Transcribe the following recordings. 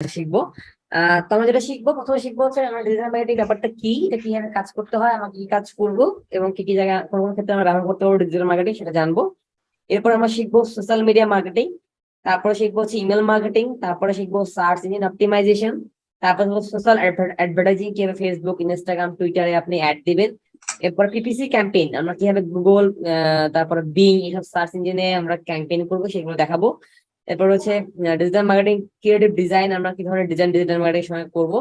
শিখবো। তো আমরা যেটা শিখবো, প্রথমে শিখবো হচ্ছে আমরা ডিজিটাল মার্কেটিং ব্যাপারটা কি, এটা কিভাবে কাজ করতে হয়, আমরা কি কাজ করবো এবং কি কি জায়গায় কোন কোন ক্ষেত্রে আমরা ব্যবহার করতে পারবো ডিজিটাল মার্কেটিং সেটা জানবো। এরপর আমরা শিখবো সোশ্যাল মিডিয়া মার্কেটিং, তারপরে শিখবো হচ্ছে ইমেল মার্কেটিং, তারপরে শিখবো সার্চ ইঞ্জিন অপটিমাইজেশন, তারপর সোশ্যাল অ্যাডভার্টাইজিং, কিভাবে ফেসবুক, ইনস্টাগ্রাম, টুইটারে আপনি অ্যাড দিবেন। এরপর পিপিসি ক্যাম্পেইন, আমরা কিভাবে গুগল, তারপরে বিং এসব সার্চ ইঞ্জিনে আমরা ক্যাম্পেইন করবো সেগুলো দেখাবো। এরপর হচ্ছে ডিজিটাল মার্কেটিং ক্রিয়েটিভ ডিজাইন, আমরা কি ধরনের ডিজাইন ডিজিটাল মার্কেটিং সময় করবো।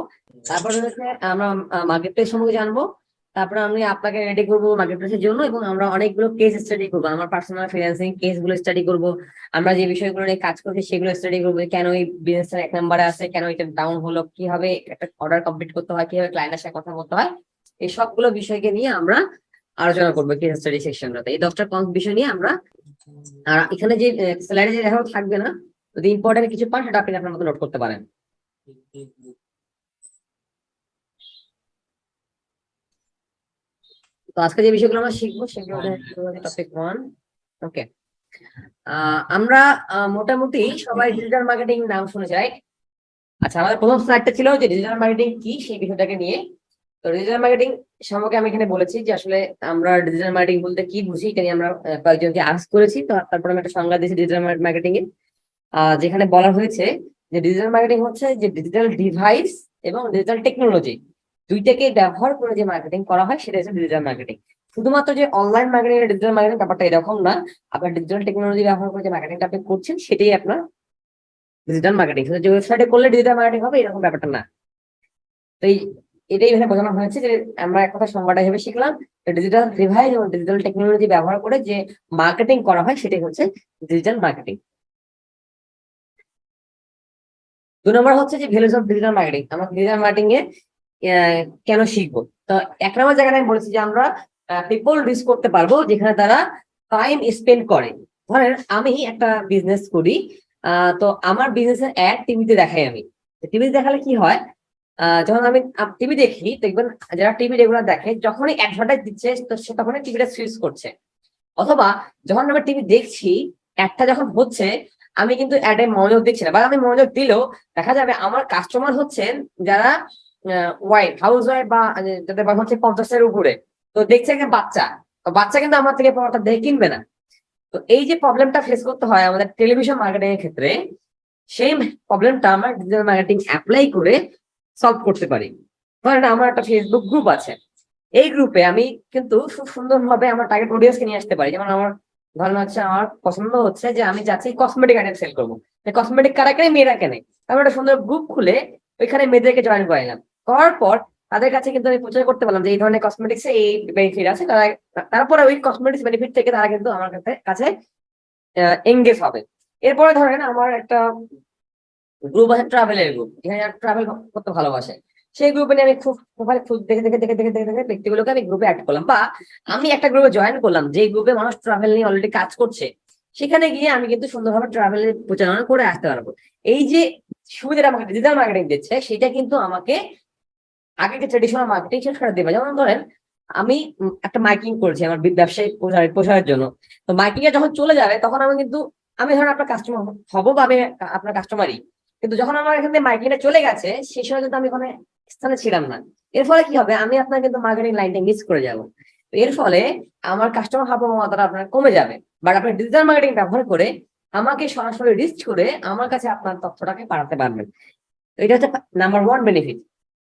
তারপর হচ্ছে আমরা মার্কেট প্লেস সম্পর্কে জানবো। তারপরে আমি আপনাকে রেডি করবো মার্কেট প্লেসের জন্য, এবং আমরা অনেকগুলো কেস স্টাডি করবো, আমার পার্সোনাল ফ্রিল্যান্সিং কেস গুলো স্টাডি করবো। আমরা যে বিষয়গুলো নিয়ে কাজ করছি সেগুলো স্টাডি করবো, কেন এই বিজনেসটা 1 নম্বরে আছে, কেন এটা ডাউন হলো, কিভাবে একটা অর্ডার কমপ্লিট করতে হয়, কিভাবে ক্লায়েন্টের সাথে কথা বলতে হয়, এই সবগুলো বিষয়কে নিয়ে আমরা আলোচনা করবো কেস স্টাডি সেকশনটাতে। এই 10টা বিষয় নিয়ে আমরা, আর এখানে যে স্লাইডে যে দেখানো থাকবে না, যদি ইম্পর্টেন্ট কিছু পান সেটা আপনি আপনার মতো নোট করতে পারেন। তো আজকে যে বিষয়গুলো আমরা শিখবো সেগুলো টপিক 1। ওকে, আমরা মোটামুটি সবাই ডিজিটাল মার্কেটিং নাম শুনে যাই। আচ্ছা, আমাদের প্রথম স্লাইডটা ছিল যে ডিজিটাল মার্কেটিং কি সেই বিষয়টাকে নিয়ে। তো ডিজিটাল মার্কেটিং সম্পর্কে আমি এখানে বলেছি যে আসলে আমরা ডিজিটাল মার্কেটিং বলতে কি বুঝি, এটা নিয়ে আমরা কয়েকজনকে আস্ক করেছি। তো তারপর আমি একটা সংজ্ঞা দিয়েছি ডিজিটাল মার্কেটিং এর, যেখানে বলা হয়েছে যে ডিজিটাল মার্কেটিং হচ্ছে যে ডিজিটাল ডিভাইস এবং ডিজিটাল টেকনোলজি দুইটাকে ব্যবহার করে যে মার্কেটিং করা হয় সেটা হচ্ছে ডিজিটাল মার্কেটিং। শুধুমাত্র যে অনলাইন মার্কেটিং এর ডিজিটাল মার্কেটিং ব্যাপারটা এরকম না, আপনার ডিজিটাল টেকনোলজি ব্যবহার করে যে মার্কেটিংটা আপনি করছেন সেটাই আপনার ডিজিটাল মার্কেটিং। যে ওয়েবসাইটে করলে ডিজিটাল মার্কেটিং হবে এরকম ব্যাপারটা না। তো এটাই এখানে বোঝানো হয়েছে যে আমরা এক কথা সংজ্ঞাটা ভেবে শিখলাম, ডিজিটাল ডিভাইস এবং ডিজিটাল টেকনোলজি ব্যবহার করে যে মার্কেটিং করা হয় সেটাই হচ্ছে ডিজিটাল মার্কেটিং। 2 নম্বর হচ্ছে যে ভ্যালুস অফ ডিজিটাল মার্কেটিং, আমরা ডিজিটাল মার্কেটিং এ কেন শিখবো। তো 1 নম্বর জায়গায় আমি বলেছি যে আমরা পিপল রিচ করতে পারবো যেখানে তারা টাইম স্পেন্ড করে। ধরেন আমি একটা বিজনেস করি, তো আমার বিজনেসের অ্যাড টিভিতে দেখাই আমি। টিভিতে দেখালে কি হয়, যখন আমি টিভি দেখি দেখবেন যারা টিভি রেগুলার দেখে যখনই অ্যাডভার্টাইজ দিচ্ছে তো সে তখনই টিভিটা সুইচ করছে। অথবা যখন আমি টিভি দেখছি, অ্যাডটা যখন হচ্ছে আমি কিন্তু অ্যাডে মনোযোগ দিচ্ছি না, বা আমি মনোযোগ দিলেও দেখা যাবে আমার কাস্টমার হচ্ছেন যারা ওয়াইফ, হাউস ওয়াইফ, বা যাদের বয়স হচ্ছে 50-এর উপরে। তো দেখছে একটা বাচ্চা, তো বাচ্চা কিন্তু আমার থেকে প্রোডাক্টটা দেখে কিনবে না। তো এই যে প্রবলেমটা ফেস করতে হয় আমাদের টেলিভিশন মার্কেটিং এর ক্ষেত্রে, সেই প্রবলেমটা আমরা ডিজিটাল মার্কেটিং অ্যাপ্লাই করে সলভ করতে পারি। ধরেন আমার একটা ফেসবুক গ্রুপ আছে, এই গ্রুপে আমি কিন্তু খুব সুন্দরভাবে আমার টার্গেট অডিয়েন্সকে নিয়ে আসতে পারি। যেমন আমার ধরেন হচ্ছে আমার পছন্দ হচ্ছে যে আমি চাচ্ছি কসমেটিক আইটেম সেল করবো, কসমেটিক কারা কেনে, মেয়েরা কেনে। আমি একটা সুন্দর গ্রুপ খুলে ওইখানে মেয়েদেরকে জয়েন করাইলাম, করার পর তাদের কাছে কিন্তু আমি প্রচার করতে পারলাম যে এই ধরনের কসমেটিক্স এই বেনিফিট আছে। তারা তারপরে ওই কসমেটিক্স বেনিফিট থেকে তারা কিন্তু আমার কাছে এঙ্গেজ হবে। এরপরে ধরেন আমার একটা গ্রুপ আছে, ট্রাভেলের গ্রুপ, যেখানে ট্রাভেল করতে ভালোবাসে। সেই গ্রুপে নিয়ে আমি খুব প্রোফাইল খুব দেখে দেখে দেখে দেখে দেখে দেখে ব্যক্তিগুলোকে আমি গ্রুপে অ্যাড করলাম, বা আমি একটা গ্রুপে জয়েন করলাম যে গ্রুপে মানুষ ট্রাভেল নিয়ে অলরেডি কাজ করছে। সেখানে গিয়ে আমি কিন্তু সুন্দরভাবে ট্রাভেলের প্রচারণা করে আসতে পারবো। এই যে সুবিধাটা আমাকে ডিজিটাল মার্কেটিং দিচ্ছে সেটা কিন্তু আমাকে আগে যে ট্রেডিশনাল মার্কেটিং শেষ করে দেবে। যেমন ধরেন আমি একটা মাইকিং করছি আমার ব্যবসায়িক প্রসারের জন্য। তো মাইকিং এ যখন চলে যাবে তখন আমি কিন্তু, আমি ধরেন আপনার কাস্টমার হবো বা আমি আপনার কাস্টমারই, কিন্তু যখন আমার এখান থেকে মার্কেটিংটা চলে গেছে সেই সময় কিন্তু আমি ওখানে স্থানে ছিলাম না। এর ফলে কি হবে, আমি আপনার কিন্তু মার্কেটিং লাইনটা মিস করে যাবো। তো এর ফলে আমার কাস্টমার হওয়ার মাত্রা আপনার কমে যাবে। বাট আপনি ডিজিটাল মার্কেটিং ব্যবহার করে আমাকে সরাসরি রিচ করে আমার কাছে আপনার তথ্যটাকে পাঠাতে পারবেন। তো এটা হচ্ছে নাম্বার 1 বেনিফিট।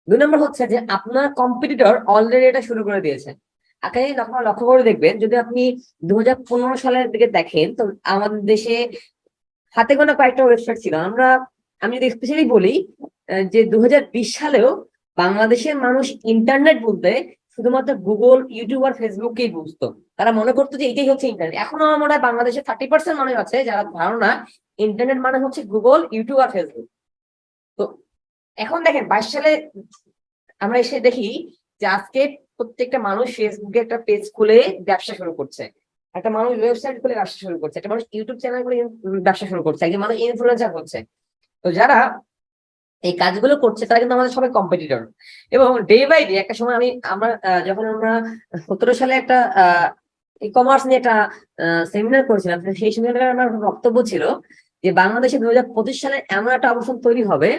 2 নম্বর হচ্ছে যে আপনার কম্পিটিটর অলরেডি এটা শুরু করে দিয়েছে। আপনি আপনারা লক্ষ্য করে দেখবেন, যদি আপনি 2015 সালের দিকে দেখেন তো আমাদের দেশে হাতে গোনা কয়েকটা ওয়েবসাইট ছিল। আমি যদি স্পেশালি বলি, যে 2020 সালেও বাংলাদেশের মানুষ ইন্টারনেট বলতে শুধুমাত্র গুগল, ইউটিউব আর ফেসবুককেই বুঝতো। তারা মনে করতো যে এটাই হচ্ছে ইন্টারনেট। এখনো আমার মনে হয় বাংলাদেশে 30% মানুষ আছে যারা ধারণা ইন্টারনেট মানে হচ্ছে গুগল, ইউটিউব আর ফেসবুক। তো এখন দেখেন 22 সালে আমরা এসে দেখি যে আজকে প্রত্যেকটা মানুষ ফেসবুকে একটা পেজ খুলে ব্যবসা শুরু করছে, একটা মানুষ ওয়েবসাইট খুলে ব্যবসা শুরু করছে, একটা মানুষ ইউটিউব চ্যানেল করে ব্যবসা শুরু করছে, একজন মানুষ ইনফ্লুয়েন্সার হচ্ছে। তো যারা এই কাজগুলো করছে তারা কিন্তু আমাদের সবাই কম্পিটিটর। এবং ডে বাই ডে একটা সময় যখন আমরা 17 সালে একটা ই কমার্স নিয়ে একটা সেমিনার করেছিলাম, সেই সেমিনারে আমার বক্তব্য ছিল যে বাংলাদেশে 2025 সালে এমন একটা অবস্থান তৈরি হবে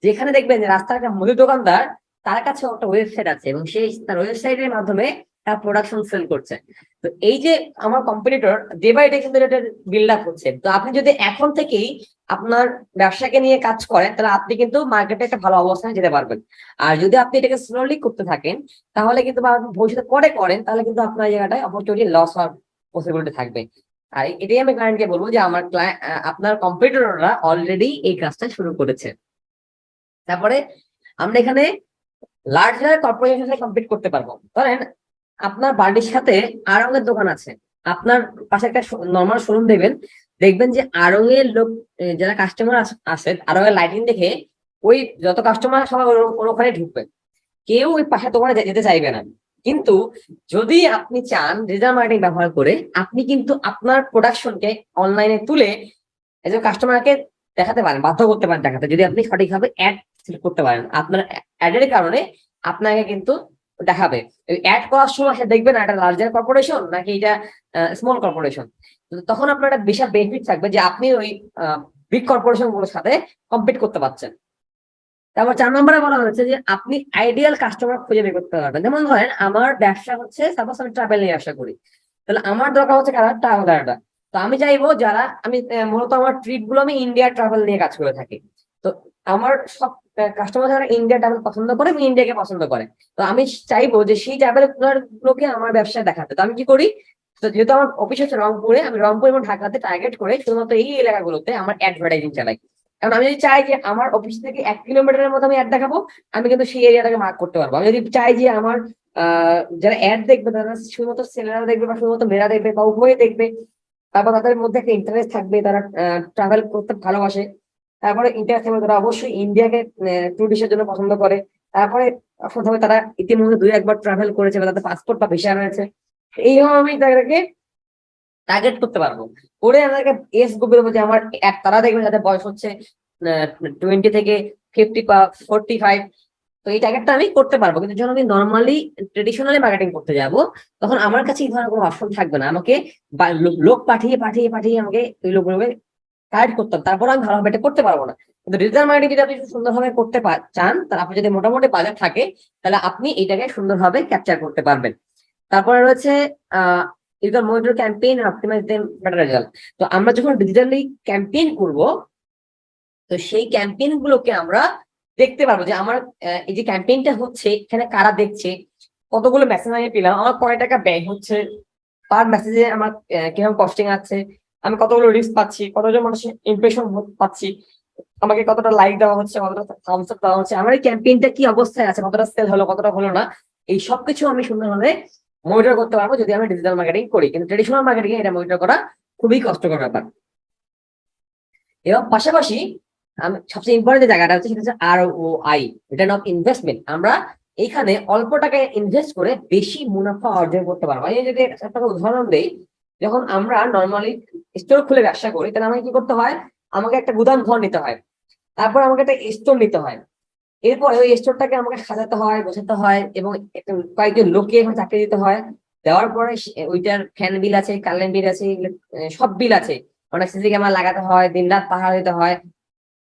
যেখানে দেখবেন যে রাস্তার একটা মুদি দোকানদার, তার কাছে একটা ওয়েবসাইট আছে এবং সেই তার ওয়েবসাইটের মাধ্যমে তার প্রোডাকশন সেল করছে। তো এই যে আমার কম্পিটিটর ডে বাই ডে কিন্তু এটা বিল্ড আপ হচ্ছে। তো আপনি যদি এখন থেকেই আপনার ব্যবসাকে নিয়ে কাজ করেন তাহলে আপনি কিন্তু মার্কেটে একটা ভালো অবস্থানে যেতে পারবেন। আর যদি আপনি এটাকে স্লোলি করতে থাকেন তাহলে কিন্তু বা ভবিষ্যতে পরে করেন তাহলে কিন্তু আপনার এই জায়গাটায় অপরচুনিটি লস হওয়ার পসিবিলিটি থাকবে। আর এটাই আমি ক্লায়েন্টকে বলবো যে আমার ক্লায়েন্ট, আপনার কম্পিটিটররা অলরেডি এই কাজটা শুরু করেছে। তারপরে আমরা এখানে লার্জার কর্পোরেশনের সাথে কম্পিট করতে পারবো। ধরেন আপনার বাড়ির সাথে আড়ং-এর দোকান আছে, আপনার পাশে একটা নর্মাল শোরুম দেখবেন, দেখবেন যে আড়ং-এর লোক, যারা কাস্টমার আসে আড়ং-এর লাইটিং দেখে ওই যত কাস্টমার সবাই ওখানে ঢুকবে, কেউ ওই পাশে দোকানে যেতে চাইবে না। কিন্তু যদি আপনি চান ডিজিটাল মার্কেটিং ব্যবহার করে আপনি কিন্তু আপনার প্রোডাকশনকে অনলাইনে তুলে একজন কাস্টমারকে দেখাতে পারেন, বাধ্য করতে পারেন দেখাতে, যদি আপনি সঠিকভাবে অ্যাড সিলেক্ট করতে পারেন। আপনার অ্যাডের কারণে আপনাকে কিন্তু দেখাবে। অ্যাড করার সময় সে দেখবে না এটা লার্জার কর্পোরেশন নাকি এটা স্মল কর্পোরেশন। তখন আপনার একটা বিশাল বেনিফিট থাকবে যে আপনি ওই বিগ কর্পোরেশন গুলোর সাথে কম্পিট করতে পারছেন। তারপর 4 নম্বরে বলা হয়েছে যে আপনি আইডিয়াল কাস্টমার খুঁজে বের করতে পারবেন। যেমন ধরেন আমার ব্যবসা হচ্ছে, সাপোজ আমি ট্রাভেল নিয়ে ব্যবসা করি, তাহলে আমার দরকার হচ্ছে কারা ট্রাভেলারটা। তো আমি চাইবো যারা আমি মূলত আমার ট্রিপ গুলো আমি ইন্ডিয়া ট্রাভেল নিয়ে কাজ করে থাকি। তো আমার সব কাস্টমার যারা ইন্ডিয়া ট্রাভেল পছন্দ করে এবং ইন্ডিয়াকে পছন্দ করে, তো আমি চাইবো যে সেই ট্রাভেল গুলোকে আমার ব্যবসায় দেখাতে। তো আমি কি করি, তো যেহেতু আমার অফিস হচ্ছে রংপুরে, আমি রংপুর এবং ঢাকাতে টার্গেট করে শুধুমাত্র এই এলাকাগুলোতে আমার অ্যাডভার্টাইজিং চালাই। কারণ আমি যদি চাই যে আমার অফিস থেকে 1 কিলোমিটারের মধ্যে আমি অ্যাড দেখাবো, আমি কিন্তু সেই এরিয়াটাকে মার্ক করতে পারবো। আমি যদি চাই যে আমার যারা অ্যাড দেখবে তারা শুধুমাত্র ছেলেরা দেখবে বা শুধুমাত্র মেয়েরা দেখবে বা উভয়ে দেখবে, তারপর তাদের মধ্যে একটা ইন্টারেস্ট থাকবে, তারা ট্রাভেল করতে ভালোবাসে, তারপরে ইন্টারেস্ট থাকবে তারা অবশ্যই ইন্ডিয়াকে ট্যুরিস্টের জন্য পছন্দ করে, তারপরে অর্থাৎ তারা ইতিমধ্যে 2-1 বার ট্রাভেল করেছে বা তাদের পাসপোর্ট বা ভিসা রয়েছে। এইভাবে আমি তাদেরকে টার্গেট করতে পারবো, করে আমাকে এজ গ্রুপে দেবো যে আমার তারা দেখবে যাদের বয়স হচ্ছে 20 থেকে 50 বা 45। তো এই টার্গেটটা আমি করতে পারবো। কিন্তু যখন আমি নর্মালি ট্রেডিশনালি মার্কেটিং করতে যাব তখন আমার কাছে এই ধরনের কোনো অপশন থাকবে না, আমাকে লোক পাঠিয়ে পাঠিয়ে পাঠিয়ে আমাকে ওই লোকগুলোকে কালেক্ট করতে হবে, তারপর আমি ভালোভাবে এটা করতে পারবো না। কিন্তু ডিজিটাল মার্কেটিং যদি আপনি সুন্দরভাবে করতে চান, তাহলে আপনি যদি মোটামুটি বাজেট থাকে তাহলে আপনি এইটাকে সুন্দরভাবে ক্যাপচার করতে পারবেন। তারপরে রয়েছে you can monitor campaign and optimize them better result. তো আমরা যখন ডিজিটালি ক্যাম্পেইন করব, তো সেই ক্যাম্পেইন গুলোকে আমরা দেখতে পারবো যে আমার এই যে ক্যাম্পেইনটা হচ্ছে এখানে কারা দেখছে, কতগুলো মেসেজ আমি পেলাম, আমার কয় টাকা ব্যয় হচ্ছে পার মেসেজে, আমার কিরকম কস্টিং আছে, আমি কতগুলো রিস্ক পাচ্ছি, কতজন মানুষের ইমপ্রেশন পাচ্ছি, আমাকে কতটা লাইক দেওয়া হচ্ছে, কতটা থামস আপ দেওয়া হচ্ছে, আমার এই ক্যাম্পেইনটা কি অবস্থায় আছে, কতটা সেল হলো কতটা হলো না, এই সবকিছু আমি সুন্দরভাবে মনিটর করতে পারবো যদি আমি ডিজিটাল মার্কেটিং করি। কিন্তু ট্রেডিশনাল মার্কেটিং এটা মনিটর করা খুবই কষ্টকর ব্যাপার। এবং পাশাপাশি আমি সবচেয়ে ইম্পর্টেন্ট জায়গাটা হচ্ছে সেটা হচ্ছে ROI, রিটার্ন অফ ইনভেস্টমেন্ট। আমরা এইখানে অল্প টাকায় ইনভেস্ট করে বেশি মুনাফা অর্জন করতে পারবো। আমি যদি একটা উদাহরণ দেই, যখন আমরা নর্মালি স্টোর খুলে ব্যবসা করি তাহলে আমাকে কি করতে হয়, আমাকে একটা গুদাম ঘর নিতে হয়, তারপর আমাকে একটা স্টোর নিতে হয়, এরপরে ওই স্টোরটাকে আমাকে সাজাতে হয়, গোছাতে হয় এবং কয়েকজন লোককে এখন চাকরি দিতে হয়। দেওয়ার পরে ওইটার ফ্যান বিল আছে, কারেন্ট বিল আছে, সব বিল আছে, অনেক সিসি ক্যামেরা লাগাতে হয়, দিন রাত পাহারা দিতে হয়,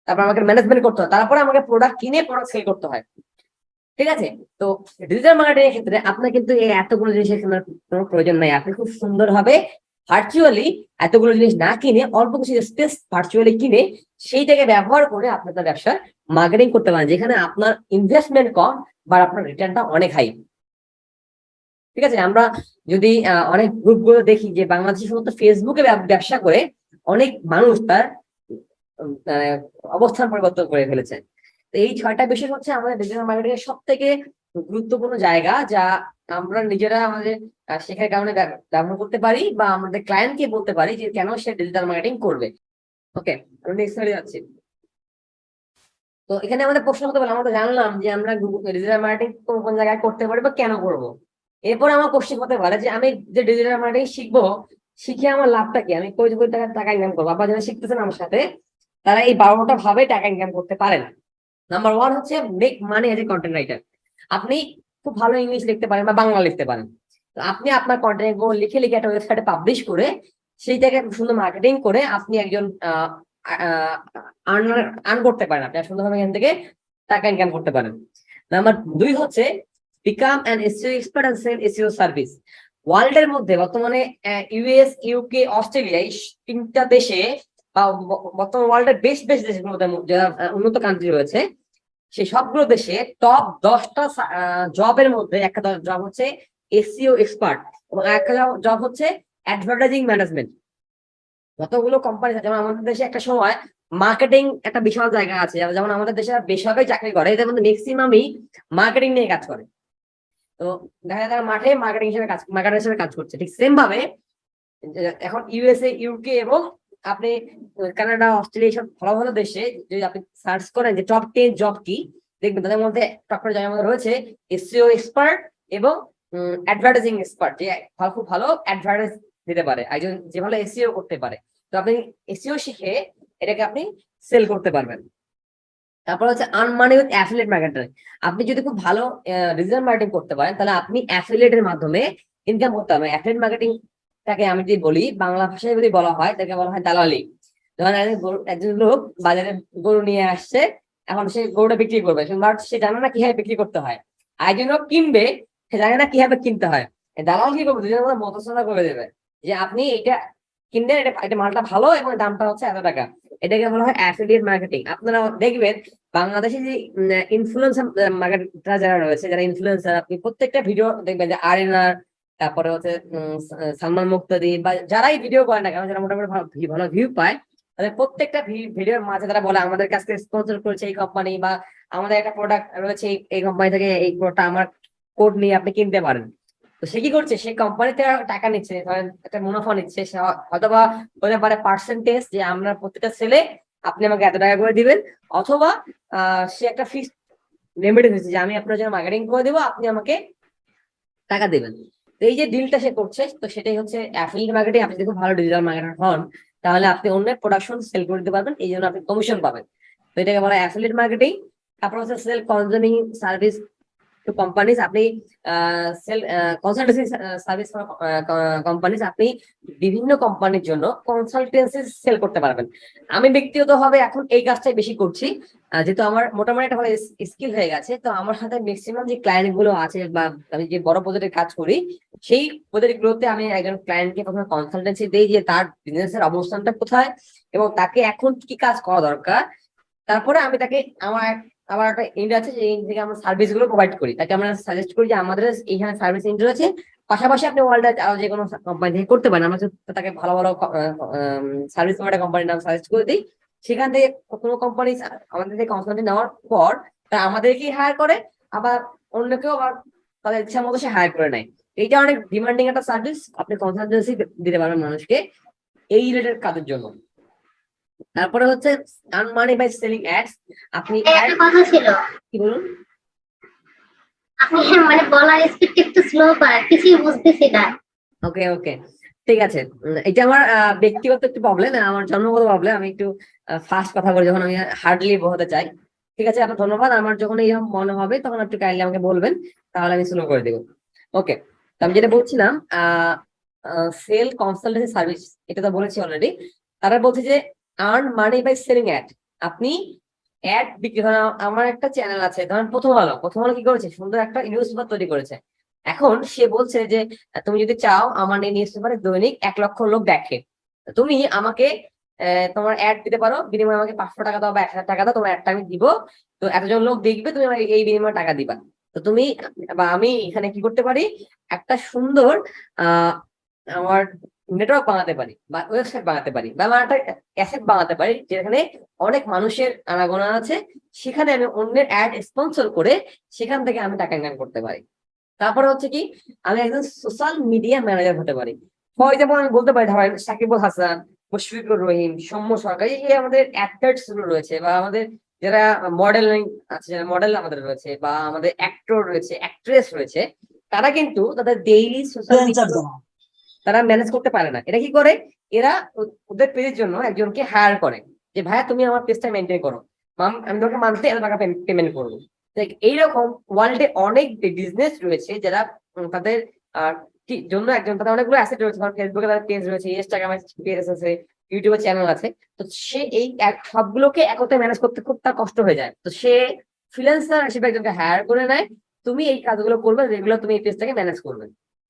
তারপর আমাকে ম্যানেজমেন্ট করতে হয়, তারপরে আমাকে প্রোডাক্ট কিনে প্রোডাক্ট সেল করতে হয়। ঠিক আছে? তো ডিজিটাল মার্কেটিং এর ক্ষেত্রে আপনার কিন্তু এই এতগুলো জিনিসের কোনো প্রয়োজন নাই। আপনি খুব সুন্দরভাবে ভার্চুয়ালি এতগুলো জিনিস না কিনে অল্প কিছু স্পেস ভার্চুয়ালি কিনে সেইটাকে ব্যবহার করে আপনি আপনার ব্যবসার মার্কেটিং করতে পারেন, যেখানে আপনার ইনভেস্টমেন্ট কম বা আপনার রিটার্নটা অনেক হাই। ঠিক আছে? আমরা যদি অনেক গ্রুপ গুলো দেখি যে বাংলাদেশে শুধু ফেসবুকে ব্যবসা করে অনেক মানুষ তার আহ, অবস্থান পরিবর্তন করে ফেলেছে। তো এই 6টা বিষয় হচ্ছে আমাদের ডিজিটাল মার্কেটিং এর সব থেকে গুরুত্বপূর্ণ জায়গা, যা আমরা নিজেরা আমাদের শেখার কারণে ব্যবহার করতে পারি বা আমাদের ক্লায়েন্টকে বলতে পারি যে কেন সে ডিজিটাল মার্কেটিং করবে। ওকে, আমি নেক্সট স্লাইডে যাচ্ছি। তো এখানে আমাদের প্রশ্ন হতে পারে, আমরা তো জানলাম যে আমরা ডিজিটাল মার্কেটিং কোন কোন জায়গায় করতে পারি বা কেন করব। এরপর আমার কোশ্চেন হতে পারে যে আমি যে ডিজিটাল মার্কেটিং শিখবো, শিখে আমার লাভটা কি, আমি কোটি কোটি টাকা ইনকাম করবো। আবার যারা শিখতেছেন আমার সাথে তারা এই 12টা ভাবে টাকা ইনকাম করতে পারেন। নাম্বার 1 হচ্ছে make money as a content writer. আপনি খুব ভালো ইংলিশ লিখতে পারেন বা বাংলা লিখতে পারেন, তো আপনি আপনার কন্টেন্ট গুলো লিখে লিখে একটা ওয়েবসাইটে পাবলিশ করে সেইটাকে সুন্দর মার্কেটিং করে আপনি একজন আর্ন আর্ন করতে পারেন, আপনি সুন্দরভাবে এখান থেকে টাকা ইনকাম করতে পারেন। নাম্বার 2 হচ্ছে become an SEO expert and sell SEO service. World এর মধ্যে বর্তমানে ইউএস, ইউকে, অস্ট্রেলিয়া এই 3টা দেশে বা বর্তমান ওয়ার্ল্ডের বেশ বেশ দেশগুলোতে যারা উন্নত কান্ট্রি রয়েছে, সেই সবগুলো দেশে টপ 10টা জবের মধ্যে একটা জব হচ্ছে এসইও এক্সপার্ট এবং একটা জব হচ্ছে অ্যাডভার্টাইজিং ম্যানেজমেন্ট। যতগুলো কোম্পানি আছে, যেমন আমাদের দেশে একটা সময় মার্কেটিং একটা বিশাল জায়গা আছে, যেমন আমাদের দেশে বেসরকারি চাকরি করে এদের মধ্যে ম্যাক্সিমামই মার্কেটিং নিয়ে কাজ করে। তো দেখা যায় তারা মাঠে মার্কেটার হিসেবে কাজ করছে। ঠিক সেম ভাবে এখন ইউএসএ, ইউকে এবং আপনি কানাডা, অস্ট্রেলিয়া সব ভালো ভালো দেশে যদি আপনি সার্চ করেন যে টপ 10 জব কি, দেখবেন তাদের মধ্যে টপ করে জায়গার মধ্যে রয়েছে এসইও এক্সপার্ট এবং অ্যাডভার্টাইজিং এক্সপার্ট, যে খুব ভালো অ্যাডভার্টাইজ দিতে পারে, একজন যে ভালো এসইও করতে পারে। তো আপনি এসইও শিখে এটাকে আপনি সেল করতে পারবেন। তারপর হচ্ছে earn money with affiliate marketing. আপনি যদি খুব ভালো ডিজিটাল মার্কেটিং করতে পারেন তাহলে আপনি অ্যাফিলিয়েটের মাধ্যমে ইনকাম করতে পারবেন। অ্যাফিলিয়েট মার্কেটিংটাকে আমি যদি বলি, বাংলা ভাষায় যদি বলা হয় তাকে বলা হয় দালালি। যেমন একজন লোক বাজারে গরু নিয়ে আসছে, এখন সে গরুটা বিক্রি করবে, বাট সে জানে না কিভাবে বিক্রি করতে হয়। আর একজন লোক কিনবে, সে জানে না কিভাবে কিনতে হয়। দালাল কি করবে, দুজনের মধ্যে মধ্যস্থতা করে দেবে যে আপনি এটা কিনবেন, এটা মালটা ভালো এবং দামটা হচ্ছে এত টাকা। এটাকে বলা হয় অ্যাফিলিয়েট মার্কেটিং। আপনারা দেখবেন বাংলাদেশে যে ইনফ্লুয়েন্সার মার্কেটার যারা রয়েছে, যারা ইনফ্লুয়েন্সার, আপনি প্রত্যেকটা ভিডিও দেখবেন যে আরেনার, তারপরে হচ্ছে সালমান মুক্তাদি বা যারাই ভিডিও করে না কেন, যারা মোটামুটি ভালো ভিউ পায়, তাদের প্রত্যেকটা ভিডিওর মাঝে তারা বলে আমাদের কাছ থেকে স্পন্সর করেছে এই কোম্পানি, বা আমাদের একটা প্রোডাক্ট রয়েছে এই কোম্পানি থেকে, এই প্রোডাক্টটা আমার কোড নিয়ে আপনি কিনতে পারেন। তো সে কি করছে, সে কোম্পানিতে টাকা নিচ্ছে, ধরেন একটা মুনাফা নিচ্ছে, সে অথবা হতে পারে পার্সেন্টেজ, যে আমরা প্রত্যেকটা সেলে আপনি আমাকে এত টাকা করে দিবেন, অথবা সে একটা ফিক্সড রেমিটেন্স দিচ্ছে যে আমি আপনার জন্য মার্কেটিং করে দেবো, আপনি আমাকে টাকা দেবেন। তো এই যে ডিলটা সে করছে, তো সেটাই হচ্ছে অ্যাফিলিয়েট মার্কেটিং। আপনি যদি খুব ভালো ডিজিটাল মার্কেটার হন তাহলে আপনি অন্যের প্রোডাকশন সেল করে দিতে পারবেন, এই জন্য আপনি কমিশন পাবেন। তো এটাকে বলা হয় অ্যাফিলিয়েট মার্কেটিং। তারপর হচ্ছে sell consulting service to companies. আপনি সেল কনসালটেন্সি সার্ভিস কোম্পানিজ, আপনি বিভিন্ন কোম্পানির জন্য কনসালটেন্সি সেল করতে পারবেন। আমি ব্যক্তিগতভাবে এখন এই কাজটাই বেশি করছি, যেহেতু আমার মোটামুটি একটা ভালো স্কিল হয়ে গেছে। তো আমার সাথে ম্যাক্সিমাম যে ক্লায়েন্ট গুলো আছে বা আমি যে বড় প্রজেক্টে কাজ করি, সেই প্রজেক্ট গুলোতে আমি একজন ক্লায়েন্টকে প্রথমে কনসালটেন্সি দিই যে তার বিজনেসের অবস্থানটা কোথায় এবং তাকে এখন কি কাজ করা দরকার। তারপরে আমি তাকে আমার একটা ইন্ড আছে, যে ইন্ড থেকে আমরা সার্ভিস গুলো প্রোভাইড করি, তাকে আমরা সাজেস্ট করি যে আমাদের এখানে সার্ভিস ইন্ড আছে, পাশাপাশি আপনি ওয়ার্ল্ডে আরো যে কোনো কোম্পানি থেকে করতে পারেন। আমরা তাকে ভালো ভালো সার্ভিস প্রোভাইডার কোম্পানির নাম সাজেস্ট করে দিই। সেখান থেকে কোনো কোম্পানি আমাদের থেকে কনসালটেন্ট নেওয়ার পর তারা আমাদেরকেই হায়ার করে, আবার অন্যকেও আবার তাদের ইচ্ছা মতো সে হায়ার করে নেয়। এইটা অনেক ডিমান্ডিং একটা সার্ভিস, আপনি কনসালটেন্সি দিতে পারবেন মানুষকে এই রিলেটেড কাজের জন্য। তারপরে হচ্ছে earn money by selling ads. আপনি একটা কথা ছিল, কি বলুন? আপনি মানে বলার স্পিড একটু স্লো করেন, কিছুই বুঝতেছি না। ওকে ওকে, ঠিক আছে। এটা আমার ব্যক্তিগত একটু প্রবলেম, আমার জন্মগত প্রবলেম। আমি একটু ফাস্ট কথা বলি যখন আমি হার্ডলি বোঝাতে চাই। ঠিক আছে, আপনার ধন্যবাদ। আমার যখন এইরকম মনে হবে তখন একটু কাইন্ডলি আমাকে বলবেন, তাহলে আমি স্লো করে দেবো। ওকে, তো আমি যেটা বলছিলাম, সেল কনসালটেন্সি সার্ভিস, এটা তো বলেছি অলরেডি। তারা বলছে যে earn money by selling ad. আপনি অ্যাড বিক্রি, ধরেন আমার একটা চ্যানেল আছে, ধরেন প্রথম আলো কি করেছে, সুন্দর একটা নিউজ পেপার তৈরি করেছে। এখন সে বলছে যে তুমি যদি চাও আমার এই নিউজ পেপারে দৈনিক 1 লক্ষ লোক দেখে, তুমি আমাকে তোমার অ্যাড দিতে পারো, বিনিময়ে আমাকে 500 টাকা দাও বা 1000 টাকা দাও, তোমার অ্যাডটা আমি দিব। তো এতজন লোক দেখবে, তুমি আমাকে এই বিনিময়ে টাকা দিবা। তো তুমি বা আমি এখানে কি করতে পারি, একটা সুন্দর আহ আমার নেটওয়ার্ক বানাতে পারি বা ওয়েবসাইট বানাতে পারি বা আমার একটা অ্যাসেট বানাতে পারি, যেখানে অনেক মানুষের আনাগোনা আছে, সেখানে আমি অন্যের অ্যাড স্পন্সর করে সেখান থেকে আমি টাকা ইনকাম করতে পারি। তারপরে হচ্ছে কি, আমি একজন সোশ্যাল মিডিয়া ম্যানেজার হতে পারি। ফর এক্সাম্পল আমি বলতে পারি, ধরেন সাকিবুল হাসান, মুশফিকুর রহিম, সৌম্য সরকার, এই যে আমাদের অ্যাক্টার্স গুলো রয়েছে, বা আমাদের যারা মডেলিং আছে, যারা মডেল আমাদের রয়েছে, বা আমাদের অ্যাক্টর রয়েছে, অ্যাক্ট্রেস রয়েছে, তারা কিন্তু তাদের ডেইলি সোশ্যাল মিডিয়া তারা ম্যানেজ করতে পারে না। এটা কি করে, এরা ওদের পেজের জন্য একজনকে হায়ার করে, যে ভাইয়া তুমি আমার পেজটা মেনটেন করো, আমি তোমাকে মান্থলি এত টাকা পেমেন্ট করবো। এইরকম ওয়ার্ল্ডে অনেক বিজনেস রয়েছে যারা তাদের জন্য একজন, তাদের অনেকগুলো অ্যাসেট রয়েছে, ফেসবুকে তাদের পেজ রয়েছে, ইনস্টাগ্রামে পেজ আছে, ইউটিউবে চ্যানেল আছে, তো সে এই সবগুলোকে একত্রে ম্যানেজ করতে খুব তার কষ্ট হয়ে যায়, তো সে ফ্রিল্যান্সার হিসেবে একজনকে হায়ার করে নেয়, তুমি এই কাজগুলো করবে যেগুলো তুমি এই পেজটাকে ম্যানেজ করবে।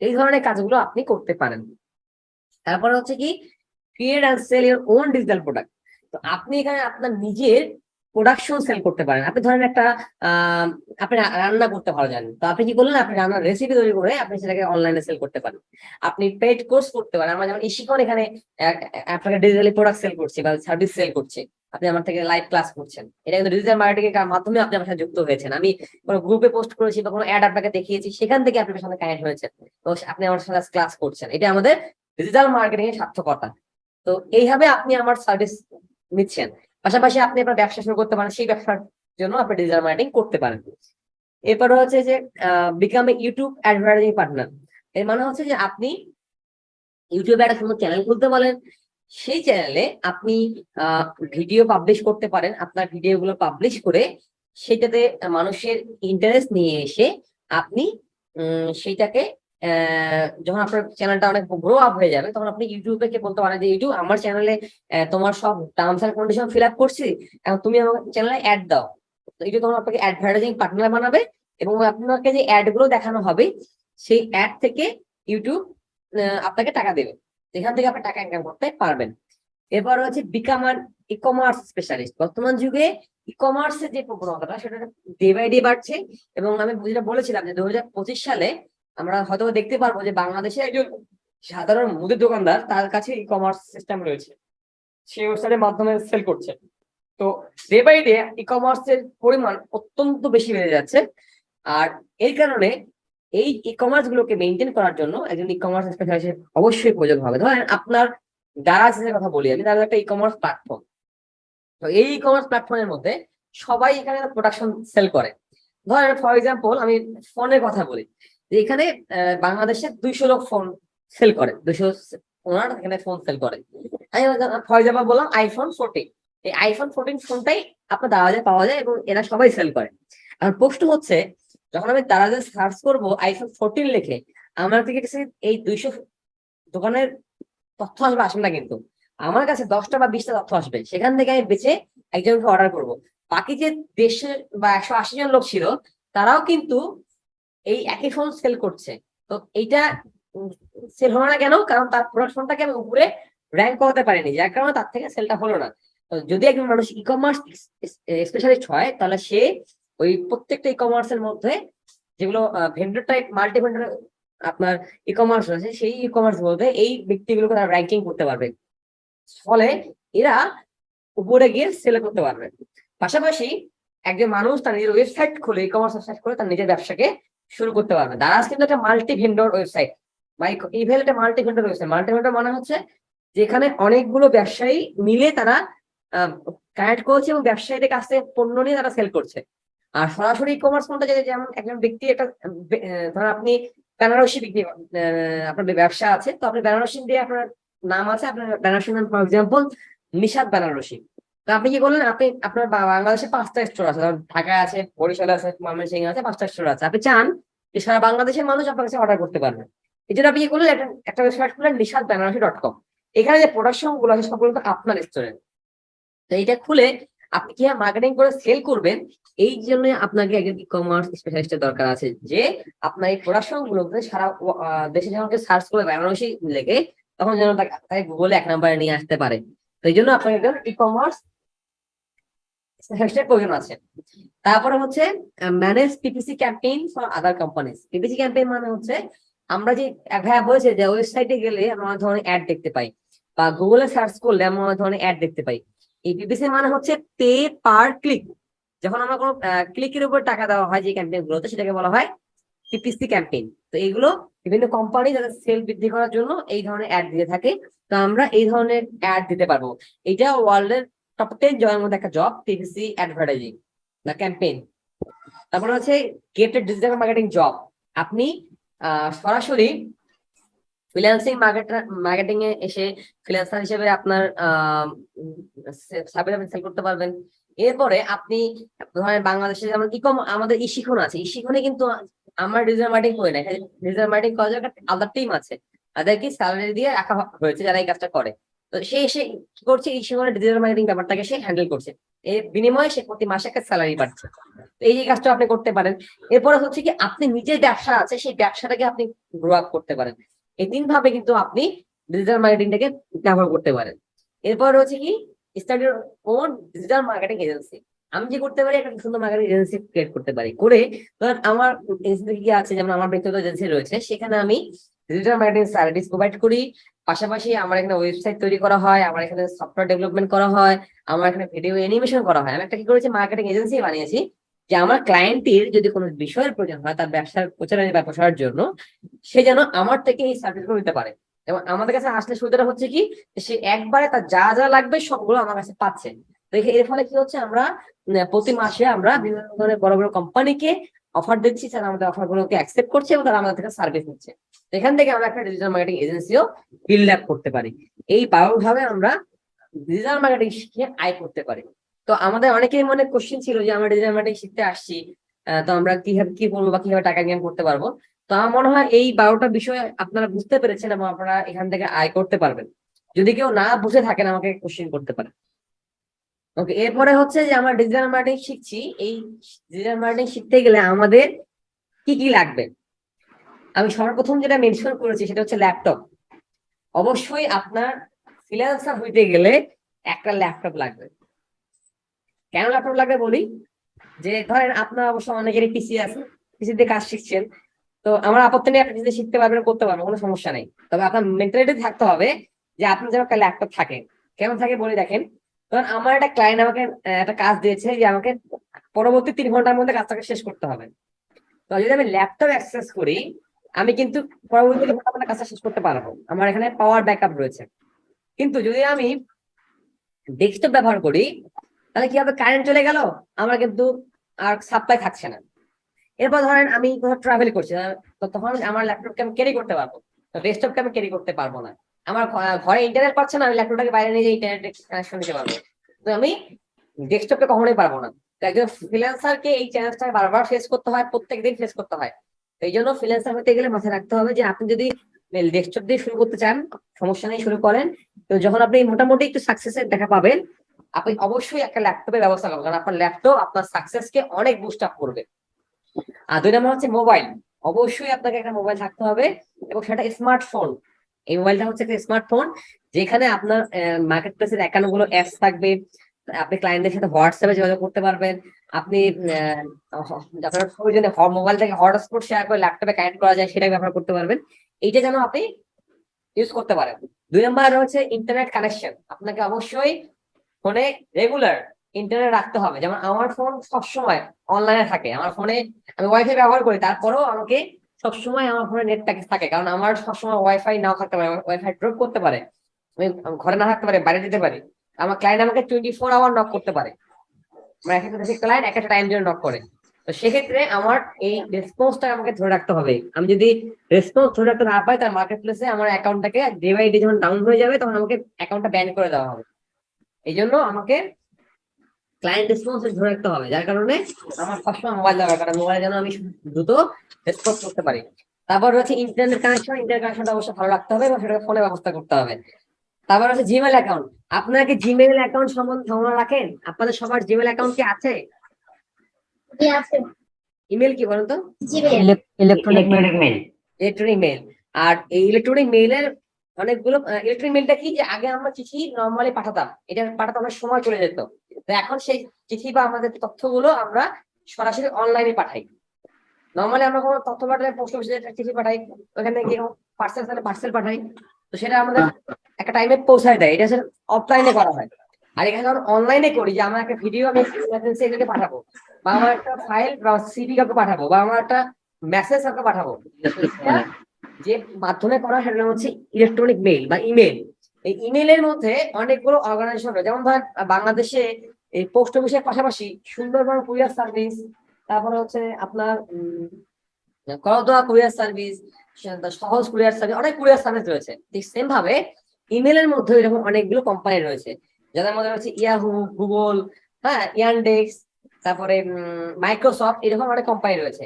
এই ধরনের কাজগুলো আপনি করতে পারেন। তারপরে হচ্ছে কি, create and sell your own digital product. তো আপনি এখানে আপনার নিজের প্রোডাকশন সেল করতে পারেন। আপনি ধরেন একটা আপনি রান্না করতে ভালো জানেন, তো আপনি কি করলেন, আপনি রান্নার রেসিপি তৈরি করে আপনি সেটাকে অনলাইনে সেল করতে পারেন। আপনি পেইড কোর্স করতে পারেন। আমরা যেমন ইশিকন এখানে আপনাকে ডিজিটালি প্রোডাক্ট সেল করছি বা সার্ভিস সেল করছি, আপনি আমার থেকে লাইভ ক্লাস করছেন, এটা কিন্তু ডিজিটাল মার্কেটিং এর মাধ্যমে আপনি আমার সাথে যুক্ত হয়েছেন। আমি কোনো গ্রুপে পোস্ট করেছি বা কোনো অ্যাড আপনাকে দেখিয়েছি, সেখান থেকে আপনি আমার সাথে কানেক্ট হয়েছেন, তো আপনি আমার সাথে ক্লাস করছেন। এটা আমাদের ডিজিটাল মার্কেটিং এর সার্থকতা। তো এইভাবে আপনি আমার সার্ভিস নিচ্ছেন, পাশাপাশি আপনি আপনার ব্যবসা শুরু করতে পারেন, সেই ব্যবসার জন্য আপনি ডিজিটাল মার্কেটিং করতে পারেন। এরপরে হচ্ছে যে become a YouTube advertising partner. এর মানে হচ্ছে যে আপনি ইউটিউবে একটা সুন্দর চ্যানেল খুলতে বলেন, সেই চ্যানেলে আপনি ভিডিও পাবলিশ করতে পারেন। আপনার ভিডিও গুলো পাবলিশ করে সেটাতে মানুষের ইন্টারেস্ট নিয়ে এসে আপনি সেইটাকে যখন আপনার চ্যানেলটা অনেক গ্রো আপ হয়ে যাবে, তখন আপনি ইউটিউবে কে বলতে পারেন যে ইউটিউব, আমার চ্যানেলে তোমার সব terms and condition fill up করছি, এখন তুমি আমার চ্যানেলে অ্যাড দাও। তো এটা তখন আপনাকে অ্যাডভার্টাইজিং পার্টনার বানাবে, এবং আপনাকে যে অ্যাড গুলো দেখানো হবে সেই অ্যাড থেকে ইউটিউব আপনাকে টাকা দেবে, এখান থেকে আপনি টাকা ইনকাম করতে পারবেন। এরপর হচ্ছে বিকাম আন ই কমার্স স্পেশালিস্ট। বর্তমান যুগে ই কমার্সের যে প্রবণতাটা সেটা ডে বাই ডে বাড়ছে, এবং আমি যেটা বলেছিলাম যে 2025 সালে আমরা হয়তো দেখতে পারবো যে বাংলাদেশে একজন সাধারণ মুদির দোকানদার, তার কাছে ই কমার্স সিস্টেম রয়েছে, সে ওয়েবসাইটের মাধ্যমে সেল করছে। তো ডে বাই ডে ই কমার্সের পরিমাণ অত্যন্ত বেশি বেড়ে যাচ্ছে। আর এই কারণে এই ই কমার্স গুলোকে মেনটেন করার জন্য একজন ই কমার্স স্পেশালিস্ট অবশ্যই প্রয়োজন হবে। ধরেন আপনার দারাজের কথা বলি আমি, দারাজ একটা ই কমার্স প্ল্যাটফর্ম। তো এই ই কমার্স প্ল্যাটফর্মের মধ্যে সবাই এখানে প্রোডাকশন সেল করে। ধরেন ফর এক্সাম্পল আমি ফোনের কথা বলি, যে এখানে বাংলাদেশে 200 লোক ফোন সেল করে, 200 ওনার এখানে ফোন সেল করে। আমি ফর এক্সাম্পল বললাম iPhone 14। এই iPhone 14 ফোনটাই আপনার দারাজে পাওয়া যায় এবং এরা সবাই সেল করে। আর প্রশ্ন হচ্ছে, যখন আমি দারাজে সার্চ করবো iPhone 14 লিখে, আমার থেকে কাছে এই 200 দোকানের তথ্য আসবে না, কিন্তু আমার কাছে 10টা বা 20টা তথ্য আসবে, সেখান থেকে আমি বেছে একজনকে অর্ডার করব। বাকি যে 150 বা 180 জন লোক ছিল, তারাও কিন্তু এই একই ফোন সেল করছে। তো এইটা সেল হলো না কেন? কারণ তার প্রোডাকশনটাকে আমি উপরে র্যাঙ্ক করাতে পারিনি, যার কারণে তার থেকে সেলটা হলো না। তো যদি একজন মানুষ ই কমার্স স্পেশালিস্ট হয়, তাহলে সে ওই প্রত্যেকটা ই কমার্সের মধ্যে যেগুলো ভেন্ডর টাইপ মাল্টি ভেন্ডর আপনার ই কমার্স আছে, সেই ই কমার্স বলতে এই ব্যক্তিগুলোকে তারা র্যাঙ্কিং করতে পারবে, ফলে এরা উপরে গিয়ে সেল করতে পারবে। পাশাপাশি একজন মানুষ তার নিজের ওয়েবসাইট খুলে, ই কমার্স ওয়েবসাইট খুলে তার নিজের ব্যবসাকে শুরু করতে পারবে। দারাজ কিন্তু একটা মাল্টি ভেন্ডর ওয়েবসাইট, বা ইভেল একটা multi vendor website. Multi vendor মানে হচ্ছে যেখানে অনেকগুলো ব্যবসায়ী মিলে তারা কানেক্ট করছে এবং ব্যবসায়ীদের কাছ থেকে পণ্য নিয়ে তারা সেল করছে। আর সরাসরি ই কমার্স কোনটা, যেমন একজন ব্যক্তি একটা ধর আপনি বেনারসি বিক্রি আপনার ব্যবসা আছে, তো আপনি বেনারসি দিয়ে আপনার নাম আছে, আপনার বেনারসি নাম ফর এক্সাম্পল নিশাদ বেনারসি। তো আপনি কি করলেন, আপনি আপনার বাংলাদেশে 5টা স্টোর আছে, ঢাকায় আছে, বরিশালে আছে, ময়মনসিংহে আছে, 5টা স্টোর আছে। আপনি চান যে সারা বাংলাদেশের মানুষ আপনার কাছে অর্ডার করতে পারবে, এই জন্য আপনি কি করলেন, একটা ওয়েবসাইট খুললেন nishatbanaras.com। এখানে যে প্রোডাকশন গুলো আছে সবগুলো তো আপনার স্টোরে। তো এইটা খুলে আপনি কি মার্কেটিং করে সেল করবেন, এই জন্য আপনাকে একজন ই কমার্স স্পেশালিস্টের দরকার আছে, যে আপনার এই প্রোডাকশন গুলোকে সারা দেশে যখন সার্চ করে বেনারসি লেগে, তখন যেন তাকে গুগলে 1 নম্বরে নিয়ে আসতে পারে। তো এই জন্য আপনার একজন ই কমার্স স্পেশালিস্টের প্রয়োজন আছে। তারপরে হচ্ছে manage PPC campaign for other companies. PPC campaign মানে হচ্ছে আমরা যে ভাইয়া বলেছে যে ওয়েবসাইটে গেলে আমরা অনেক ধরনের অ্যাড দেখতে পাই, বা গুগলে সার্চ করলে আমরা অনেক ধরনের অ্যাড দেখতে পাই। এই পিপিসি মানে হচ্ছে পে পার ক্লিক। যখন আমরা কোনো ক্লিকের উপর টাকা দেওয়া হয় যে ক্যাম্পেইন গুলোতে, সেটাকে বলা হয় পিপিসি ক্যাম্পেইন। তো এইগুলো বিভিন্ন কোম্পানি যাদের সেল বৃদ্ধি করার জন্য এই ধরনের অ্যাড দিয়ে থাকে। তো আমরা এই ধরনের অ্যাড দিতে পারবো। এটা ওয়ার্ল্ডের টপ 10 জবের মধ্যে একটা জব, পিপিসি অ্যাডভার্টাইজিং বা ক্যাম্পেইন। তারপরে হচ্ছে গেট ডিজিটাল মার্কেটিং জব। আপনি সরাসরি ফ্রিল্যান্সিং মার্কেটিং এ এসে ফ্রিল্যান্সার হিসেবে আপনার সার্ভিস সেল করতে পারবেন। এরপরে আপনি ধরেন বাংলাদেশে যেমন আমাদের ইশিখন আছে, ইশিখনে কিন্তু আমরা ডিজিটাল মার্কেটিং করি না, ডিজিটাল মার্কেটিং করার জন্য একটা আলাদা টিম আছে, তাদেরকে স্যালারি দিয়ে রাখা হয়েছে যারা এই কাজটা করে। তো তো সে এসে কি করছে, এই সময় ডিজিটাল মার্কেটিং ব্যাপারটাকে সে হ্যান্ডেল করছে, এর বিনিময়ে সে প্রতি মাসে একটা স্যালারি পাচ্ছে। তো এই যে কাজটা আপনি করতে পারেন। এরপরে হচ্ছে কি, আপনি নিজের ব্যবসা আছে, সেই ব্যবসাটাকে আপনি গ্রো আপ করতে পারেন। এই তিন ভাবে কিন্তু আপনি ডিজিটাল মার্কেটিংটাকে ব্যবহার করতে পারেন। এরপর হচ্ছে কি, start your own digital marketing agency. আমি যে করতে পারি, একটা সুন্দর মার্কেটিং এজেন্সি ক্রিয়েট করতে পারি। করে ধরেন আমার এজেন্সি কি আছে, যেমন আমার ব্যক্তিগত এজেন্সি রয়েছে, সেখানে আমি ডিজিটাল মার্কেটিং সার্ভিস প্রোভাইড করি। পাশাপাশি আমার এখানে ওয়েবসাইট তৈরি করা হয়, আমার এখানে সফটওয়্যার ডেভেলপমেন্ট করা হয়, আমার এখানে ভিডিও অ্যানিমেশন করা হয়। আমি একটা কি করেছি, মার্কেটিং এজেন্সি বানিয়েছি, যে আমার ক্লায়েন্টের যদি কোনো বিষয়ের প্রয়োজন হয় তার ব্যবসার প্রচারের বা প্রসারের জন্য, সে যেন আমার থেকে এই সার্ভিসগুলো নিতে পারে। এবং আমাদের কাছে আসলে সুবিধাটা হচ্ছে কি, সে একবারে তার যা যা লাগবে সবগুলো আমার কাছে পাচ্ছে। তো এর ফলে কি হচ্ছে, আমরা প্রতি মাসে আমরা বিভিন্ন ধরনের বড় বড় কোম্পানিকে অফার দিচ্ছি, তারা আমাদের অফার গুলোকে অ্যাকসেপ্ট করছে এবং তারা আমাদের থেকে সার্ভিস নিচ্ছে। এখান থেকে আমরা একটা ডিজিটাল মার্কেটিং এজেন্সিও বিল্ড আপ করতে পারি। এই 12 ভাবে আমরা ডিজিটাল মার্কেটিং শিখে আয় করতে পারি। তো আমাদের অনেকের মনে কোশ্চেন ছিল যে আমরা ডিজিটাল মার্কেটিং শিখতে আসছি, তো আমরা কিভাবে কি করবো বা কিভাবে টাকা ইনকাম করতে পারবো। তো আমার মনে হয় এই 12টা বিষয় আপনারা বুঝতে পেরেছেন এবং আপনারা এখান থেকে আয় করতে পারবেন। যদি কেউ না বুঝে থাকেন আমাকে কোশ্চেন করতে পারেন। ওকে, এরপরে হচ্ছে যে আমরা ডিজিটাল মার্কেটিং শিখছি, এই ডিজিটাল মার্কেটিং শিখতে গেলে আমাদের কি কি লাগবে। আমি সর্বপ্রথম যেটা মেনশন করেছি সেটা হচ্ছে ল্যাপটপ। অবশ্যই আপনার ফ্রিল্যান্সার হইতে গেলে একটা ল্যাপটপ লাগবে। কেন ল্যাপটপ লাগবে বলি, যে ধরেন আপনার অবশ্য অনেকেরই পিসি আছে, পিসি দিয়ে কাজ শিখছেন। তো আমার আপত্তি নেই, আপনি যদি শিখতে পারবেন, করতে পারবেন, কোনো সমস্যা নেই। তবে আপনার মেন্টালিটি থাকতে হবে যে আপনার যেন একটা ল্যাপটপ থাকে। কেন থাকে বলে দেখেন, ধরেন আমার একটা ক্লায়েন্ট আমাকে একটা কাজ দিয়েছে যে আমাকে পরবর্তী 3 ঘন্টার মধ্যে কাজটাকে শেষ করতে হবে। তো যদি আমি ল্যাপটপ অ্যাক্সেস করি, আমি কিন্তু পরবর্তী 3 ঘন্টার মধ্যে কাজটা শেষ করতে পারবো, আমার এখানে পাওয়ার ব্যাকআপ রয়েছে। কিন্তু যদি আমি ডেস্কটপ ব্যবহার করি, তাহলে কি হবে, কারেন্ট চলে গেল, আমার কিন্তু আর সাপ্লাই থাকছে না। এরপর ধরেন আমি কোথাও ট্রাভেল করছি, তো তখন আমার ল্যাপটপকে আমি ক্যারি করতে পারবো, তো ডেস্কটপকে আমি ক্যারি করতে পারবো না। আমার ঘরে ইন্টারনেট পাচ্ছে না, আমি ল্যাপটপটাকে বাইরে নিয়ে ইন্টারনেট কানেকশন নিতে পারবো, তো আমি ডেস্কটপে কখনোই পারবো না। তো একজন ফ্রিল্যান্সারকে এই চ্যালেঞ্জটাকে বারবার ফেস করতে হয়, প্রত্যেকদিন ফেস করতে হয়। তো এই জন্য ফ্রিল্যান্সার হতে গেলে মাথায় রাখতে হবে যে আপনি যদি ডেস্কটপ দিয়ে শুরু করতে চান, সমস্যা নেই, শুরু করেন। তো যখন আপনি মোটামুটি একটু সাকসেসের দেখা পাবেন, আপনি অবশ্যই একটা ল্যাপটপের ব্যবস্থা করবেন, কারণ আপনার ল্যাপটপ আপনার সাকসেসকে অনেক বুস্ট আপ করবে। আর 2 নম্বর হচ্ছে মোবাইল। অবশ্যই আপনাকে একটা মোবাইল থাকতে হবে, এবং সেটা স্মার্টফোন। এই মোবাইলটা হচ্ছে একটা স্মার্টফোন, যেখানে আপনার মার্কেট প্লেসের অ্যাকাউন্ট গুলো অ্যাপস থাকবে। আপনি ক্লায়েন্টদের সাথে হোয়াটসঅ্যাপে যোগাযোগ করতে পারবেন। আপনি আপনার প্রয়োজনে মোবাইল থেকে হটস্পট শেয়ার করে ল্যাপটপে কানেক্ট করা যায়, সেটা ব্যবহার করতে পারবেন। এইটা যেন আপনি ইউজ করতে পারেন। 2 নম্বর হচ্ছে ইন্টারনেট কানেকশন। আপনাকে অবশ্যই ফোনে রেগুলার ইন্টারনেট রাখতে হবে। যেমন আমার ফোন সবসময় অনলাইনে থাকে, আমার ফোনে আমি ওয়াইফাই ব্যবহার করি, তারপরেও আমাকে সবসময় আমার ফোনে নেট প্যাকেজ থাকে, কারণ আমার সবসময় ওয়াইফাই নাও থাকতে পারে, ওয়াইফাই ড্রপ করতে পারে, আমি ঘরে না থাকতে পারে, বাইরে যেতে পারি। আমার ক্লায়েন্ট আমাকে 24 আওয়ার নক করতে পারে। আমার এক একটা ক্লায়েন্ট এক একটা টাইম জন্য নক করে। তো সেক্ষেত্রে আমার এই রেসপন্সটা আমাকে ধরে রাখতে হবে। আমি যদি রেসপন্স ধরে রাখতে না পাই, তার মার্কেট প্লেসে আমার অ্যাকাউন্টটাকে ডে বাই ডে যখন ডাউন হয়ে যাবে, তখন আমাকে অ্যাকাউন্টটা ব্যান করে দেওয়া হবে। এই জন্য আমাকে ক্লায়েন্ট রেসপন্স ধরে রাখতে হবে, যার কারণে আমার সবসময় মোবাইল দরকার, কারণ মোবাইলে যেন আমি দ্রুত রেসপন্স করতে পারি। তারপর হচ্ছে ইন্টারনেট কানেকশন। ইন্টারনেট কানেকশনটা অবশ্যই ভালো রাখতে হবে এবং সেটাকে ফোনে ব্যবস্থা করতে হবে। তারপর হচ্ছে জিমেল অ্যাকাউন্ট। আপনারা কি জিমেল অ্যাকাউন্ট সম্বন্ধে ধারণা রাখেন? আপনাদের সবার জিমেল অ্যাকাউন্ট কি আছে? জি আছে। ইমেল কি বলেন তো? Gmail. Electronic mail. Electronic mail. আর এই ইলেকট্রনিক মেইলের অনেকগুলো, ইলেকট্রনিক মেলটা কি, যে আগে আমরা চিঠি নর্মালি পাঠাতাম, এটা পাঠাতে অনেক সময় চলে যেত। তো এখন সেই চিঠি বা আমাদের তথ্যগুলো আমরা সরাসরি অনলাইনে পাঠাই। নর্মালি আমরা কোনো তথ্য পাঠালে পোস্ট অফিসে চিঠি পাঠাই, ওখানে গিয়ে পার্সেল পার্সেল পাঠাই, তো সেটা আমাদের একটা টাইমে পৌঁছায় দেয়, এটা অফলাইনে করা হয়। আর এখানে যখন অনলাইনে করি, যে আমার একটা ভিডিও আমি এটাকে পাঠাবো, বা আমার একটা ফাইল বা সিভি কাউকে পাঠাবো, বা আমার একটা মেসেজ কাউকে পাঠাবো, এটা যে মাধ্যমে করা হয় সেটা হচ্ছে ইলেকট্রনিক মেইল বা ইমেল। এই ইমেলের মধ্যে অনেকগুলো অর্গানাইজেশন রয়েছে, যেমন ধরেন বাংলাদেশে এই পোস্ট অফিসের পাশাপাশি সুন্দরবন কুরিয়ার সার্ভিস, তারপরে হচ্ছে আপনার করদোয়া কুরিয়ার সার্ভিস, সহজ কুরিয়ার সার্ভিস, অনেক কুরিয়ার সার্ভিস রয়েছে। ঠিক সেম ভাবে ইমেলের মধ্যে এরকম অনেকগুলো কোম্পানি রয়েছে, যাদের মধ্যে হচ্ছে ইয়াহু, গুগল, হ্যাঁ, ইয়ানডেক্স, তারপরে মাইক্রোসফট, এরকম অনেক কোম্পানি রয়েছে।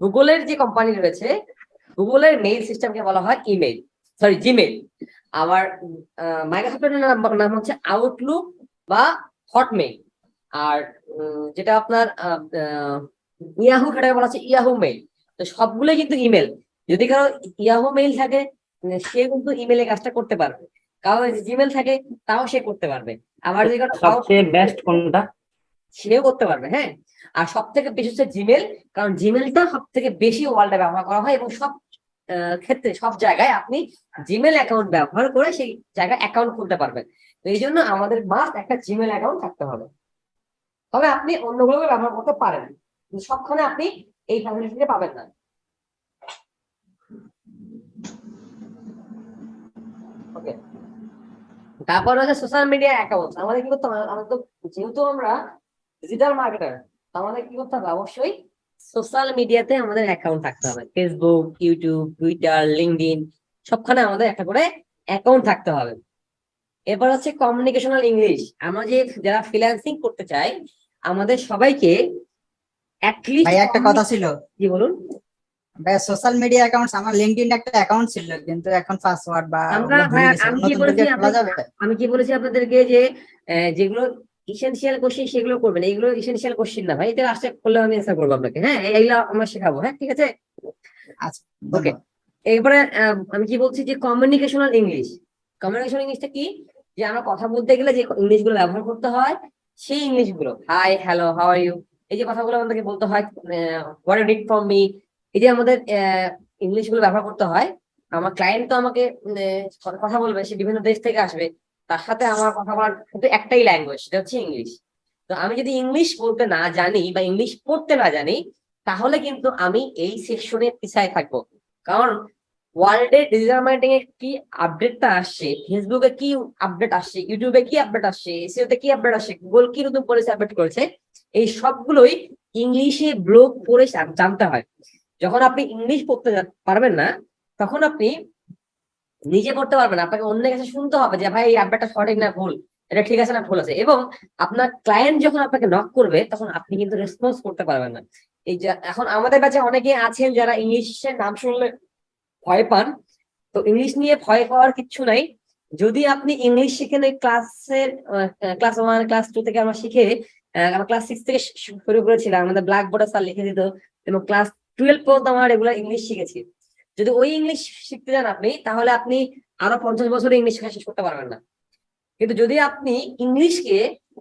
গুগলের যে কোম্পানি রয়েছে, গুগলের মেইল সিস্টেমকে বলা হয় ইমেল, সরি জিমেল। আবার মাইক্রোসফটের নাম হচ্ছে আউটলুক বা হটমেইল। আর যেটা আপনার ইয়াহু, সেটাকে বলা হচ্ছে ইয়াহু মেইল। তো সবগুলোই কিন্তু ইমেল। যদি কারো ইয়াহু মেইল থাকে, সে কিন্তু ইমেলে কাজটা করতে পারবে। কারো জিমেল থাকে, তাও সে করতে পারবে। আবার যদি কারো সবচেয়ে বেস্ট কোনটা? সেও করতে পারবে, হ্যাঁ। আর সব থেকে বেশি হচ্ছে জিমেল, কারণ জিমেলটা সব থেকে বেশি ওয়ার্ল্ডে ব্যবহার করা হয়, এবং সব ক্ষেত্রে সব জায়গায় আপনি জিমেল অ্যাকাউন্ট ব্যবহার করে সেই জায়গায় অ্যাকাউন্ট খুলতে পারবেন। তো এই জন্য আমাদের মাস্ট একটা জিমেল অ্যাকাউন্ট থাকতে হবে। তবে আপনি অন্যগুলো ব্যবহার করতে পারেন, কিন্তু সবখানে আপনি এই ফ্যাসিলিটিটা পাবেন না। ওকে, তারপর হচ্ছে সোশ্যাল মিডিয়া অ্যাকাউন্ট। আমাদের কি করতে হবে? আমাদের তো, যেহেতু আমরা ডিজিটাল মার্কেটার, আমাদের কি করতে হবে? অবশ্যই সোশ্যাল মিডিয়াতে আমাদের অ্যাকাউন্ট থাকতে হবে। ফেসবুক, ইউটিউব, টুইটার, লিঙ্কডইন, সবখানে আমাদের একটা করে অ্যাকাউন্ট থাকতে হবে। এরপর হচ্ছে কমিউনিকেশনাল ইংলিশ। আমরা যে যারা ফ্রিল্যান্সিং করতে চাই, আমাদের সবাইকে ভাই অ্যাটলিস্ট, একটা কথা ছিল, কি বলুন? ভাই সোশ্যাল মিডিয়া অ্যাকাউন্ট, আমার লিঙ্কডইন একটা অ্যাকাউন্ট ছিল কিন্তু এখন পাসওয়ার্ড বা আমরা ওগুলো ভাই, ভুলে গেছি, আমি কি নতুন করে বলেছি কি খোলা যাবে? আমি কি বলেছি আপনাদেরকে যে যেগুলো ইসেনশিয়াল কোশ্চেন সেগুলো করবেন, এইগুলো ইসেনশিয়াল কোশ্চেন না ভাই। এটা আসতে করলে আমি অ্যান্সার করবো আপনাকে, হ্যাঁ, এইগুলো আমরা শেখাবো, হ্যাঁ, ঠিক আছে। আচ্ছা, ওকে, ধন্যবাদ। এরপরে আমি কি বলছি যে কমিউনিকেশনাল ইংলিশ। কমিউনিকেশনাল ইংলিশটা কি? যে আমরা কথা বলতে গেলে যে ইংলিশ গুলো ব্যবহার করতে হয়, সেই ইংলিশ গুলো, hi, hello, how are you, এই যে কথাগুলো আমাদেরকে বলতে হয়, what you need from me, এই যে আমাদের ইংলিশ গুলো ব্যবহার করতে হয়। আমার ক্লায়েন্ট তো আমাকে কথা বলবে, সে বিভিন্ন দেশ থেকে আসবে, তার সাথে আমার কথা বলার কিন্তু একটাই ল্যাঙ্গুয়েজ, সেটা হচ্ছে ইংলিশ। তো আমি যদি ইংলিশ বলতে না জানি বা ইংলিশ পড়তে না জানি, তাহলে কিন্তু আমি এই সেকশনে পিছায় থাকবো। কারণ ওয়ার্ল্ডে ডিজিটাল মার্কেটিং এর কি আপডেটটা আসছে, ফেসবুকে কি আপডেট আসছে, ইউটিউবে কি আপডেট আসছে, এসইওতে কি আপডেট আসছে, গুগল কি নতুন পলিসি আপডেট করেছে, এই সবগুলোই ইংলিশে ব্লগ পড়ে জানতে হয়। যখন আপনি ইংলিশ পড়তে পারবেন না, তখন আপনি নিজে পড়তে পারবেন না, আপনাকে অন্যের কাছে শুনতে হবে যে ভাই এই আপডেটটা সঠিক না ভুল, এটা ঠিক আছে না ভুল আছে। এবং আপনার ক্লায়েন্ট যখন আপনাকে নক করবে, তখন আপনি কিন্তু রেসপন্স করতে পারবেন না। এই যে এখন আমাদের কাছে অনেকে আছেন যারা ইংলিশের নাম শুনলে ভয় পান। তো ইংলিশ নিয়ে ভয় পাওয়ার কিচ্ছু নাই। যদি আপনি ইংলিশ শিখেন ওই ক্লাসের, ক্লাস 1 ক্লাস 2 থেকে আমরা শিখে, আমরা ক্লাস 6 থেকে শুরু করেছিলাম, আমাদের ব্ল্যাক বোর্ডে স্যার লিখে দিত, এবং ক্লাস 12 পর্যন্ত আমরা রেগুলার ইংলিশ শিখেছি। যদি ওই ইংলিশ শিখতে যান আপনি, তাহলে আপনি আরো 50 বছরে ইংলিশ শেখা শেষ করতে পারবেন না। কিন্তু যদি আপনি ইংলিশকে,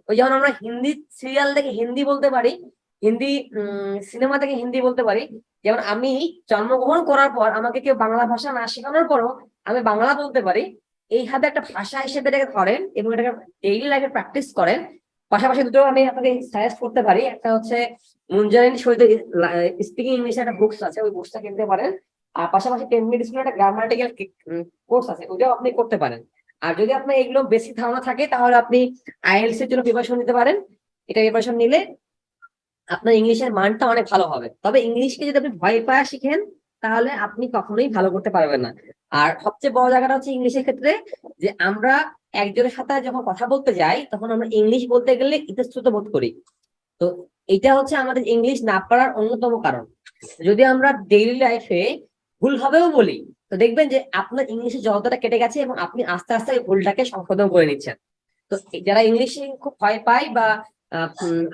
ওই যেমন আমরা হিন্দি সিরিয়াল থেকে হিন্দি বলতে পারি, হিন্দি সিনেমা থেকে হিন্দি বলতে পারি, যেমন আমি জন্মগ্রহণ করার পর আমাকে কেউ বাংলা ভাষা না শেখানোর পরও আমি বাংলা বলতে পারি, এইভাবে একটা ভাষা হিসেবে এটাকে ধরেন এবং এটাকে ডেইলি লাইফে প্র্যাকটিস করেন। পাশাপাশি দুটো আমি আপনাকে সাজেস্ট করতে পারি। একটা হচ্ছে মুনজারিন শহীদ স্পিকিং ইংলিশ একটা বুকস আছে, ওই বুকসটা কিনতে পারেন। আর পাশাপাশি 10 মিনিট স্কুলে একটা গ্রামাটিক্যাল কোর্স আছে, ওইটাও আপনি করতে পারেন। আর যদি আপনার এগুলো বেসিক ধারণা থাকে, তাহলে আপনি আইএলটিএস এর জন্য প্রিপারেশন নিতে পারেন। এটা প্রিপারেশন নিলে আপনার ইংলিশের মানটা অনেক ভালো হবে। তবে ইংলিশকে যদি আপনি ভয় পাওয়া শিখেন, তাহলে আপনি কখনোই ভালো করতে পারবেন না। আর সবচেয়ে বড় জায়গাটা হচ্ছে ইংলিশের ক্ষেত্রে, যে আমরা একজনের সাথে যখন কথা বলতে যাই, তখন আমরা ইংলিশ বলতে গেলে ইতস্তত বোধ করি। তো এটা হচ্ছে আমাদের ইংলিশ না পারার অন্যতম কারণ। যদি আমরা ডেইলি লাইফে ভুলভাবেও বলি, তো দেখবেন যে আপনার ইংলিশের জড়তাটা কেটে গেছে এবং আপনি আস্তে আস্তে ওই ভুলটাকে সংশোধন করে নিচ্ছেন। তো যারা ইংলিশে খুব ভয় পায় বা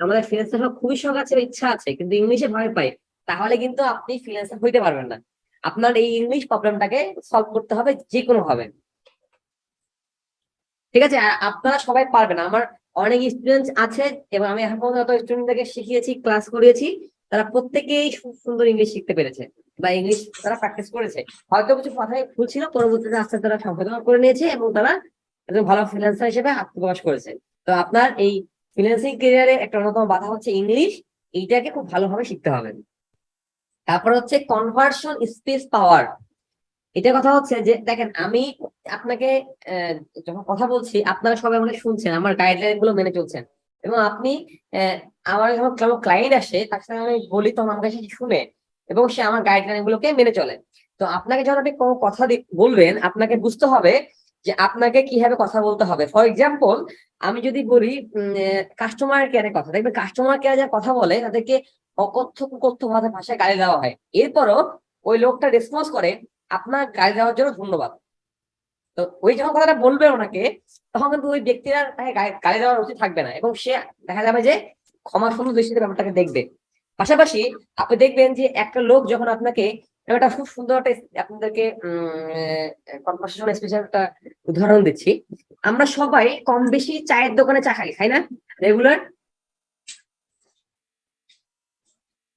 আমাদের ফ্রিল্যান্সার হওয়ার খুবই শখ আছে, ইচ্ছা আছে, কিন্তু ইংলিশে ভয় পায়, তাহলে কিন্তু আপনি ফ্রিল্যান্সার হইতে পারবেন না। আপনার এই ইংলিশ প্রবলেমটাকে সলভ করতে হবে যে কোনো ভাবে, ঠিক আছে। আর আপনারা সবাই পারবেন। আমার অনেক স্টুডেন্ট আছে, এবং আমি এখন পর্যন্ত স্টুডেন্টদেরকে শিখিয়েছি, ক্লাস করিয়েছি, তারা প্রত্যেকেই সুন্দর ইংলিশ শিখতে পেরেছে বা ইংলিশ তারা প্র্যাকটিস করেছে। হয়তো কিছু কথাই ভুল ছিল, পরবর্তীতে আস্তে আস্তে তারা সংশোধন করে নিয়েছে এবং তারা একজন ভালো ফ্রিল্যান্সার হিসেবে আত্মপ্রকাশ করেছে। তো আপনার এই ফ্রিল্যান্সিং ক্যারিয়ারে একটা অন্যতম বাধা হচ্ছে ইংলিশ, এইটাকে খুব ভালোভাবে শিখতে হবে। তারপর হচ্ছে কনভার্সন স্পেস পাওয়ার। এটা কথা হচ্ছে যে দেখেন, আমি আপনাকে আহ, যখন কথা বলছি, আপনারা সবাই আমাকে শুনছেন, আমার গাইডলাইন গুলো মেনে চলছেন, এবং আপনি আহ, আমার যখন কোনো ক্লায়েন্ট আসে, তার সাথে আমি বলি, তখন আমার কাছে শুনে এবং সে আমার গাইডলাইন গুলোকে মেনে চলে। তো আপনাকে যখন আপনি কোনো কথা বলবেন, আপনাকে বুঝতে হবে যে আপনাকে কিভাবে কথা বলতে হবে। ফর এক্সাম্পল, আমি যদি বলি কাস্টমার কেয়ারের কথা, দেখবেন কাস্টমার কেয়ার যারা কথা বলে, তাদেরকে অকথ্য কুকথ্য ভাষায় গালি দেওয়া হয়, এরপরও ওই লোকটা রেসপন্স করে আপনার গাড়ি দেওয়ার জন্য ধন্যবাদ। তো ওই যখন কথাটা বলবে ওনাকে, তখন কিন্তু ওই ব্যক্তিরা তাকে গালি দেওয়ার উচিত থাকবে না, এবং সে দেখা যাবে যে ক্ষমা সুন্দর দৃষ্টিতে ব্যাপারটাকে দেখবে। পাশাপাশি আপনি দেখবেন যে একটা লোক যখন আপনাকে, আমি একটা খুব সুন্দর একটা আপনাদেরকে কনভারসেশন স্পেশাল একটা উদাহরণ দিচ্ছি। আমরা সবাই কম বেশি চায়ের দোকানে চা খাই, খাই না রেগুলার?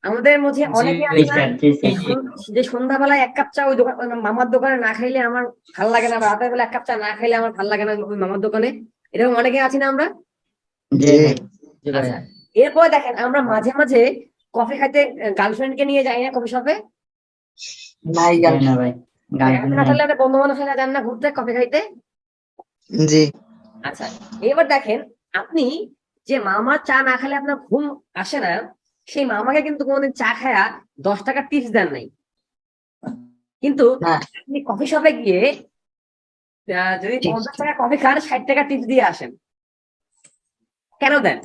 আমাদের মধ্যে অনেকে জি আছে না স্যার, জি স্যার। যে সন্ধ্যাবেলায় এক কাপ চা ওই দোকান, ওই মামার দোকানে না খাইলে আমার ভালো লাগে না, বা রাতের বেলা এক কাপ চা না খাইলে আমার ভালো লাগে না ওই মামার দোকানে, এরকম অনেকে আছি না আমরা? জি ভাই, জি ভাই। আচ্ছা, এরপরে দেখেন আমরা মাঝে মাঝে কফি খাইতে গার্লফ্রেন্ড কে নিয়ে যাই না কফি শপে? নাই যাই না ভাই, গার্লফ্রেন্ড নাই। আসলে বন্ধু বান্ধব সাথে যান না ঘুরতে কফি খাইতে? জি আচ্ছা, এবার দেখেন আপনি যে মামার চা না খেলে আপনার ঘুম আসে না, সেই মামাকে কিন্তু কোনোদিন চা খায়া 10 টাকা টিপস দেন নাই। কিন্তু না আপনি কফি শপে গিয়ে যদি 50 টাকা কফি খান, 60 টাকা টিপস দিয়ে আসেন। কেন দেন?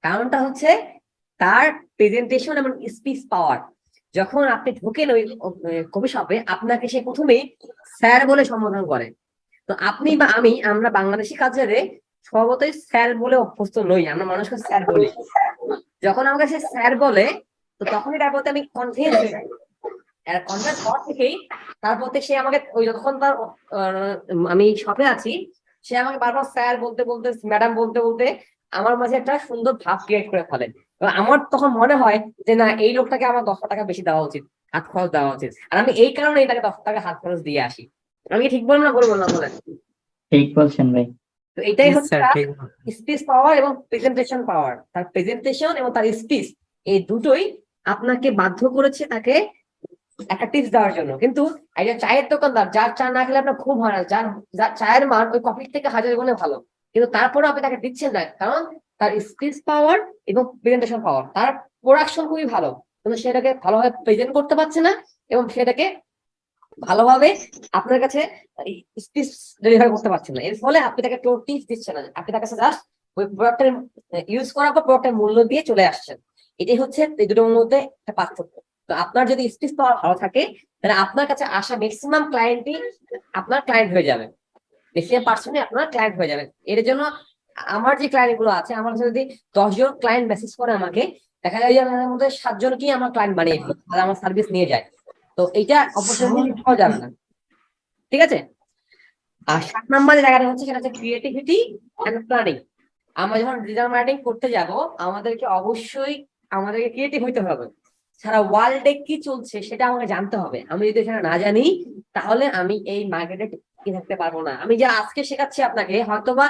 কারণটা হচ্ছে তার প্রেজেন্টেশন এবং স্পিচ পাওয়ার। যখন আপনি ঢোকেন ওই কফি শপে, আপনাকে সে প্রথমেই স্যার বলে সম্বোধন করে। তো আপনি বা আমি, আমরা বাংলাদেশি কালচারে স্বভাবতই স্যার বলে অভ্যস্ত নই, আমরা মানুষকে স্যার বলি। যখন আমাকে সে স্যার বলে, তো তখনই তার প্রতি আমি কনফিউজ হয়ে যাই। আর কনফিউজ হওয়ার থেকেই তারপর থেকে সে আমাকে ওই যখন তার আমি শপে আছি, সে আমাকে বারবার স্যার বলতে বলতে, ম্যাডাম বলতে বলতে আমার মাঝে একটা সুন্দর ভাব ক্রিয়েট করে ফেলে। এবং আমার তখন মনে হয় যে না, এই লোকটাকে আমার 10 টাকা বেশি দেওয়া উচিত, হাত খরচ দেওয়া উচিত, আর আমি এই কারণে তাকে 10 টাকা হাত খরচ দিয়ে আসি। আমি কি ঠিক বললাম না, বলবো না বলেন? ঠিক বলছেন ভাই। তো এটাই হচ্ছে স্যার তার ঠিক স্পিচ পাওয়ার এবং প্রেজেন্টেশন পাওয়ার। তার প্রেজেন্টেশন এবং তার স্পিচ, এই দুটোই আপনাকে বাধ্য করেছে তাকে একটা টিপস দেওয়ার জন্য। কিন্তু একজন চায়ের দোকানদার যার চা না খেলে আপনার ঘুম হয় না, যার যার চায়ের মান ওই কফির থেকে হাজার গুণে ভালো, কিন্তু তারপরে আপনি তাকে দিচ্ছেন না, কারণ তার স্পিচ পাওয়ার এবং প্রেজেন্টেশন পাওয়ার, তার প্রোডাকশন খুবই ভালো, কিন্তু সেটাকে ভালোভাবে প্রেজেন্ট করতে পারছে না, এবং সেটাকে ভালোভাবে আপনার কাছে স্পিচ ডেলিভার করতে পারছেন না। এর ফলে আপনি তাকে কেউ টিপস দিচ্ছেন না, আপনি তার কাছে জাস্ট ওই প্রোডাক্টের ইউজ করার পর প্রোডাক্টের মূল্য দিয়ে চলে আসছেন। এটাই হচ্ছে এই দুটোর মধ্যে একটা পার্থক্য। তো আপনার যদি স্পিচ পাওয়ার ভালো থাকে, তাহলে আপনার কাছে আসা ম্যাক্সিমাম ক্লায়েন্টই আপনার ক্লায়েন্ট হয়ে যাবে, ম্যাক্সিমাম পার্সনই আপনার ক্লায়েন্ট হয়ে যাবে। এর জন্য আমার যে ক্লায়েন্ট গুলো আছে, আমার কাছে যদি 10 জন ক্লায়েন্ট মেসেজ করে আমাকে, দেখা যায় যে আমার মধ্যে 7 জনকেই আমার ক্লায়েন্ট বানিয়ে দিই, আর আমার সার্ভিস নিয়ে যায়। তো এইটা অপরচুনিটি পাওয়া যাবে না, ঠিক আছে? আর 7 নম্বর যে জায়গাটা হচ্ছে, সেটা হচ্ছে ক্রিয়েটিভিটি এন্ড প্ল্যানিং। আমরা যখন ডিজিটাল মার্কেটিং করতে যাব, আমাদেরকে অবশ্যই আমাদেরকে ক্রিয়েটিভ হইতে হবে। সারা ওয়ার্ল্ডে কি চলছে সেটা আমাকে জানতে হবে। আমি যদি সেটা না জানি, তাহলে আমি এই মার্কেটে টিকে থাকতে পারবো না। আমি যা আজকে শেখাচ্ছি আপনাকে, হয়তোবা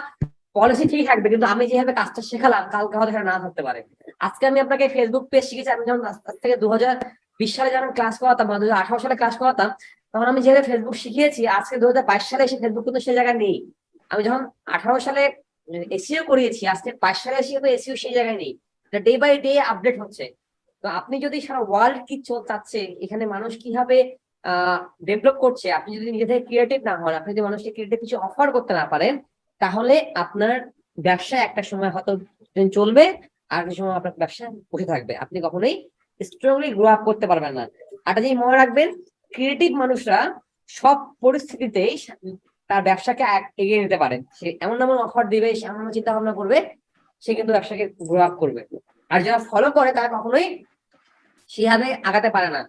পলিসি ঠিক থাকবে, কিন্তু আমি যেভাবে কাজটা শেখালাম কালকে হয়তো সেটা না থাকতে পারে। আজকে আমি আপনাকে ফেসবুক পেজ শিখেছি, আমি যখন আজ থেকে 2020 সালে যখন ক্লাস করাতাম বা 2018 সালে ক্লাস করাতাম, তখন আমি যেভাবে ফেসবুক শিখিয়েছি, আজকে 2022 সালে এসে ফেসবুক কিন্তু সেই জায়গায় নেই। আমি যখন 18 সালে এসিও করিয়েছি, আজকে 22 সালে এসে কিন্তু এসিও সেই জায়গায় নেই। ডে বাই ডে আপডেট হচ্ছে। তো আপনি যদি সারা ওয়ার্ল্ড কি চাচ্ছে, এখানে মানুষ কিভাবে ডেভেলপ করছে, আপনি যদি নিজে থেকে ক্রিয়েটিভ না হন, আপনি যদি মানুষকে ক্রিয়েটিভ কিছু অফার করতে না পারেন, তাহলে আপনার ব্যবসা একটা সময় হয়তো দিন চলবে, আর একটা সময় আপনার ব্যবসা বসে থাকবে। আপনি কখনোই স্ট্রংলি গ্রো আপ করতে পারবেন না। আর যদি মনে রাখবেন, ক্রিয়েটিভ মানুষরা সব পরিস্থিতিতেই তার ব্যবসাকে এগিয়ে নিতে পারে। সে এমন এমন অফার দিবে, সে এমন এমন চিন্তা ভাবনা করবে, সে কিন্তু ব্যবসাকে গ্রো আপ করবে। আর যারা ফলো করে, তারা কখনোই সেভাবে আগাতে পারে না।